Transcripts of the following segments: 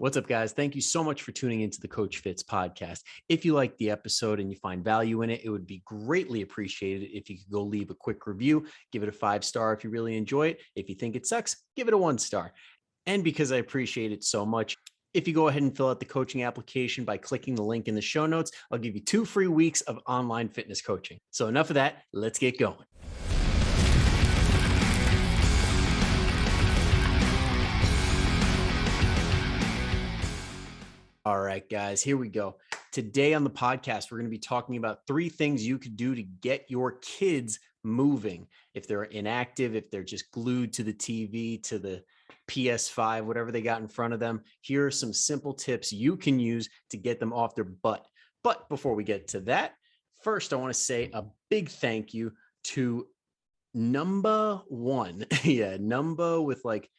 What's up, guys? Thank you so much for tuning into the Coach Fitz podcast. If you like the episode and you find value in it, it would be greatly appreciated if you could go leave a quick review, give it a 5-star if you really enjoy it. If you think it sucks, give it a 1-star. And because I appreciate it so much, if you go ahead and fill out the coaching application by clicking the link in the show notes, I'll give you 2 free weeks of online fitness coaching. So enough of that. Let's get going. All right, guys, here we go. Today on the podcast, we're going to be talking about 3 things you could do to get your kids moving. If they're inactive, if they're just glued to the TV, to the PS5, whatever they got in front of them, here are some simple tips you can use to get them off their butt. But before we get to that, first, I want to say a big thank you to Number One. Yeah, Number with like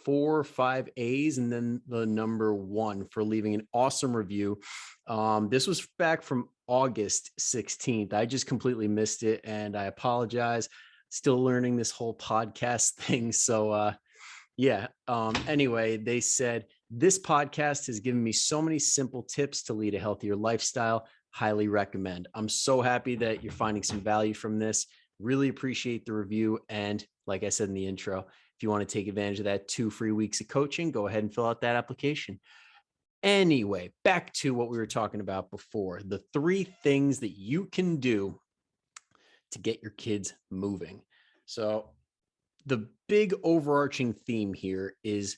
4 or 5 A's and then the number 1 for leaving an awesome review. This was back from August 16th. I just completely missed it and I apologize. Still learning this whole podcast thing. So anyway, they said, this podcast has given me so many simple tips to lead a healthier lifestyle. Highly recommend. I'm so happy that you're finding some value from this. Really appreciate the review. And like I said in the intro, if you want to take advantage of that 2 free weeks of coaching, go ahead and fill out that application. Anyway, back to what we were talking about before, the 3 things that you can do to get your kids moving. So the big overarching theme here is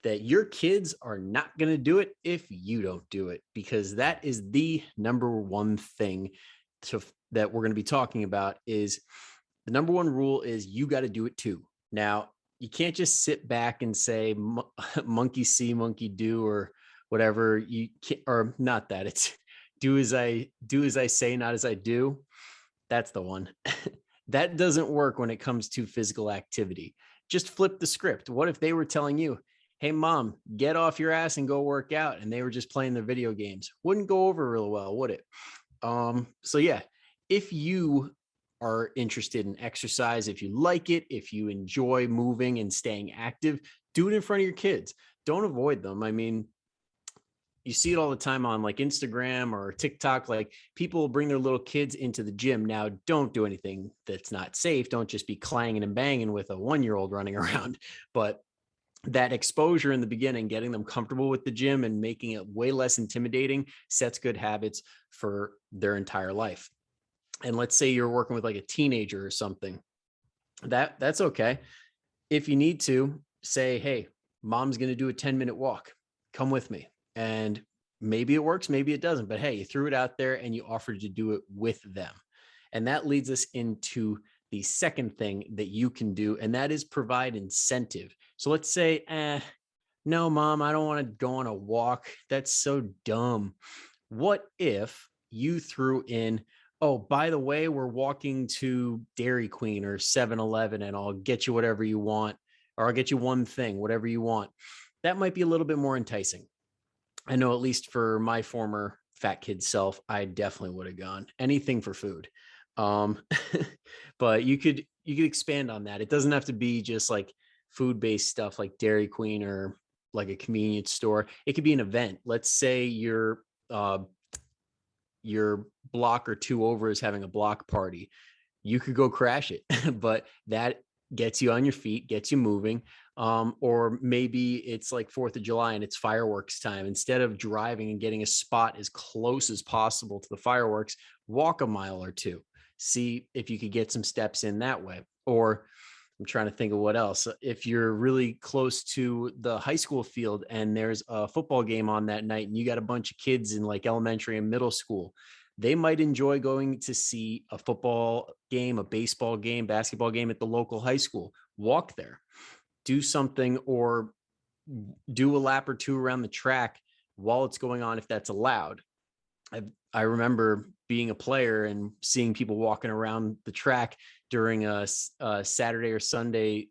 that your kids are not going to do it if you don't do it, because that is the number 1 thing that we're going to be talking about. Is the number 1 rule is you got to do it too. Now, you can't just sit back and say monkey see, monkey do, or whatever. You can't, or not that. It's do as I say, not as I do. That's the one. That doesn't work when it comes to physical activity. Just flip the script. What if they were telling you, hey, mom, get off your ass and go work out, and they were just playing their video games? Wouldn't go over real well, would it? So yeah, if you are interested in exercise, if you like it, if you enjoy moving and staying active, do it in front of your kids. Don't avoid them. I mean, you see it all the time on like Instagram or TikTok, like people bring their little kids into the gym. Now, don't do anything that's not safe. Don't just be clanging and banging with a 1-year-old running around. But that exposure in the beginning, getting them comfortable with the gym and making it way less intimidating, sets good habits for their entire life. And let's say you're working with like a teenager or something, that's okay. If you need to say, hey, mom's going to do a 10-minute walk, come with me. And maybe it works, maybe it doesn't, but hey, you threw it out there and you offered to do it with them. And that leads us into the second thing that you can do, and that is provide incentive. So let's say, no, mom, I don't want to go on a walk. That's so dumb. What if you threw in, oh, by the way, we're walking to Dairy Queen or 7-Eleven and I'll get you whatever you want, or I'll get you one thing, whatever you want. That might be a little bit more enticing. I know, at least for my former fat kid self, I definitely would have gone anything for food. But you could expand on that. It doesn't have to be just like food-based stuff like Dairy Queen or like a convenience store. It could be an event. Let's say your block or 2 over is having a block party. You could go crash it, but that gets you on your feet, gets you moving. Or maybe it's like 4th of July and it's fireworks time. Instead of driving and getting a spot as close as possible to the fireworks, walk a mile or 2. See if you could get some steps in that way. Or I'm trying to think of what else. If you're really close to the high school field and there's a football game on that night and you got a bunch of kids in like elementary and middle school, they might enjoy going to see a football game, a baseball game, basketball game at the local high school. Walk there, do something, or do a lap or 2 around the track while it's going on, if that's allowed. I remember being a player and seeing people walking around the track during a Saturday or Sunday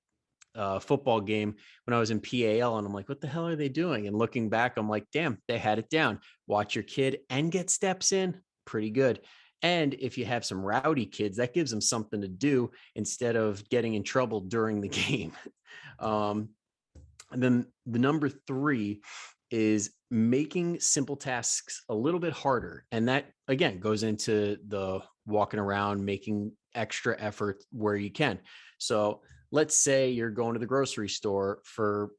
football game when I was in PAL, and I'm like, what the hell are they doing? And looking back, I'm like, damn, they had it down. Watch your kid and get steps in. Pretty good. And if you have some rowdy kids, that gives them something to do instead of getting in trouble during the game. And then the number 3 is making simple tasks a little bit harder. And that again goes into the walking around, making extra effort where you can. So let's say you're going to the grocery store for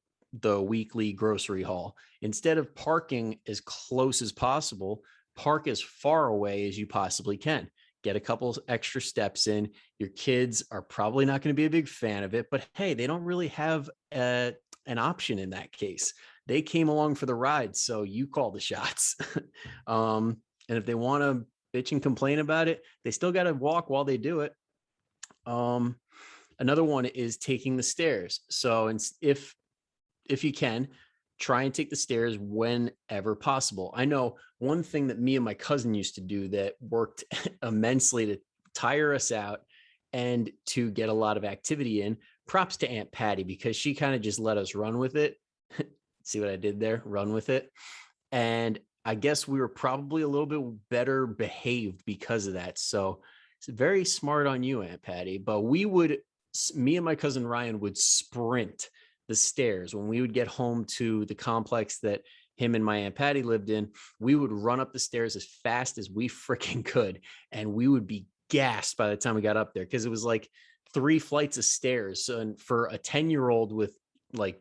the weekly grocery haul. Instead of parking as close as possible, park as far away as you possibly can. Get a couple extra steps in. Your kids are probably not going to be a big fan of it, but hey, they don't really have an option in that case. They came along for the ride, so you call the shots. And if they want to bitch and complain about it, they still got to walk while they do it. Um, Another one is taking the stairs. So if you can, try and take the stairs whenever possible. I know one thing that me and my cousin used to do that worked immensely to tire us out and to get a lot of activity in. Props to Aunt Patty, because she kind of just let us run with it. See what I did there? Run with it. And I guess we were probably a little bit better behaved because of that. So it's very smart on you, Aunt Patty. But me and my cousin Ryan would sprint the stairs when we would get home to the complex that him and my Aunt Patty lived in. We would run up the stairs as fast as we freaking could. And we would be gassed by the time we got up there, because it was like 3 flights of stairs. And for a 10-year-old with like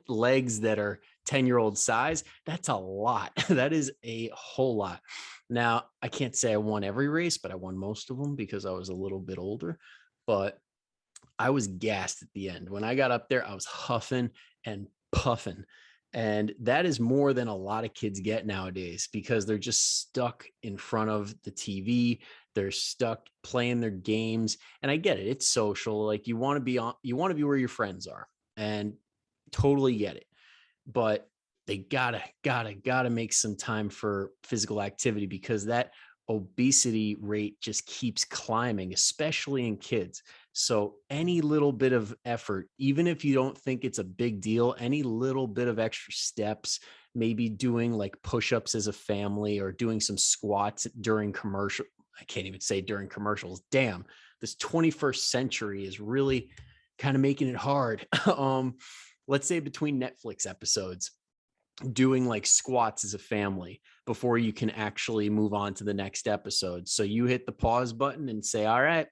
legs that are 10-year-old size, that's a lot. That is a whole lot. Now, I can't say I won every race, but I won most of them because I was a little bit older. But I was gassed at the end. When I got up there, I was huffing and puffing. And that is more than a lot of kids get nowadays, because they're just stuck in front of the TV. They're stuck playing their games. And I get it. It's social. Like you want to be where your friends are, and totally get it. But they gotta make some time for physical activity, because that obesity rate just keeps climbing, especially in kids. So any little bit of effort, even if you don't think it's a big deal, any little bit of extra steps, maybe doing like push-ups as a family or doing some squats during commercial. I can't even say during commercials. Damn, this 21st century is really kind of making it hard. Let's say between Netflix episodes, doing like squats as a family before you can actually move on to the next episode. So you hit the pause button and say, all right,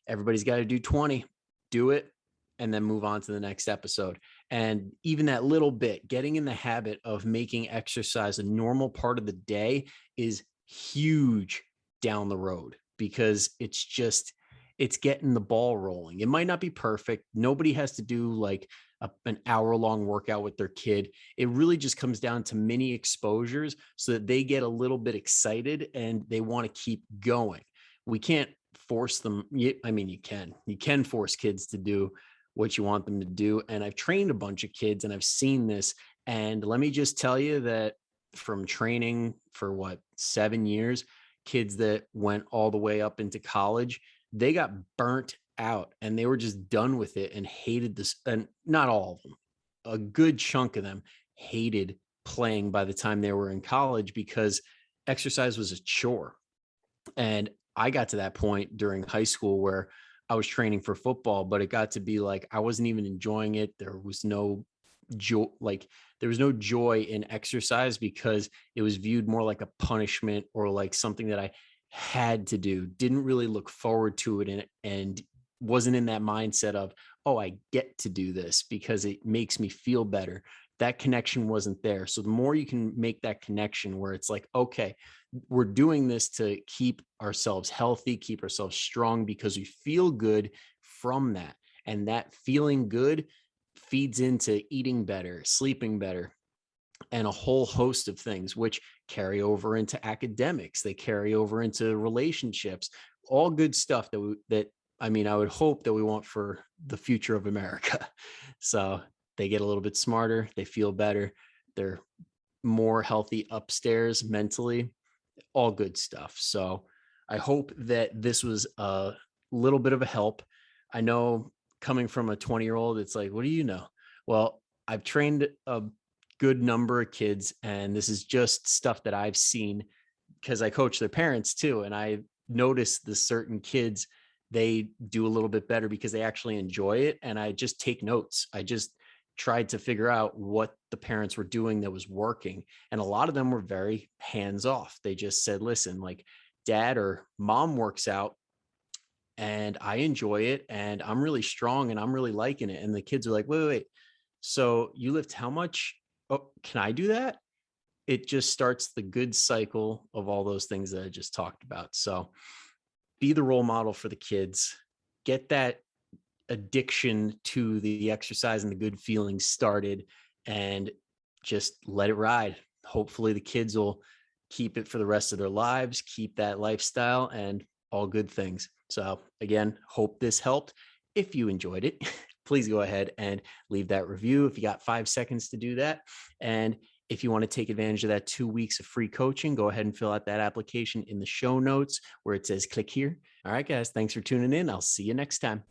everybody's got to do 20, do it, and then move on to the next episode. And even that little bit, getting in the habit of making exercise a normal part of the day is huge down the road, because it's getting the ball rolling. It might not be perfect. Nobody has to do like an hour-long workout with their kid. It really just comes down to mini exposures so that they get a little bit excited and they want to keep going. We can't force them. I mean, you can force kids to do what you want them to do. And I've trained a bunch of kids and I've seen this. And let me just tell you that from training for 7 years, kids that went all the way up into college, they got burnt out and they were just done with it and hated this. And not all of them, a good chunk of them hated playing by the time they were in college, because exercise was a chore. And I got to that point during high school where I was training for football, but it got to be like I wasn't even enjoying it. There was no joy, in exercise, because it was viewed more like a punishment or like something that I had to do. Didn't really look forward to it, and wasn't in that mindset of, oh, I get to do this because it makes me feel better. That connection wasn't there. So the more you can make that connection where it's like, okay, we're doing this to keep ourselves healthy, keep ourselves strong, because we feel good from that. And that feeling good feeds into eating better, sleeping better, and a whole host of things, which carry over into academics. They carry over into relationships, all good stuff I would hope that we want for the future of America. So they get a little bit smarter, they feel better, they're more healthy upstairs mentally, all good stuff. So I hope that this was a little bit of a help. I know, coming from a 20-year-old, it's like, what do you know? Well, I've trained a good number of kids, and this is just stuff that I've seen because I coach their parents too. And I noticed the certain kids, they do a little bit better because they actually enjoy it. And I just take notes. I just tried to figure out what the parents were doing that was working. And a lot of them were very hands off. They just said, listen, like dad or mom works out and I enjoy it and I'm really strong and I'm really liking it. And the kids are like, wait. So you lift how much? Oh, can I do that? It just starts the good cycle of all those things that I just talked about. So be the role model for the kids, get that addiction to the exercise and the good feelings started, and just let it ride. Hopefully the kids will keep it for the rest of their lives, keep that lifestyle and all good things. So again, hope this helped. If you enjoyed it, please go ahead and leave that review if you got 5 seconds to do that. And if you want to take advantage of that 2 weeks of free coaching, go ahead and fill out that application in the show notes where it says click here. All right, guys, thanks for tuning in. I'll see you next time.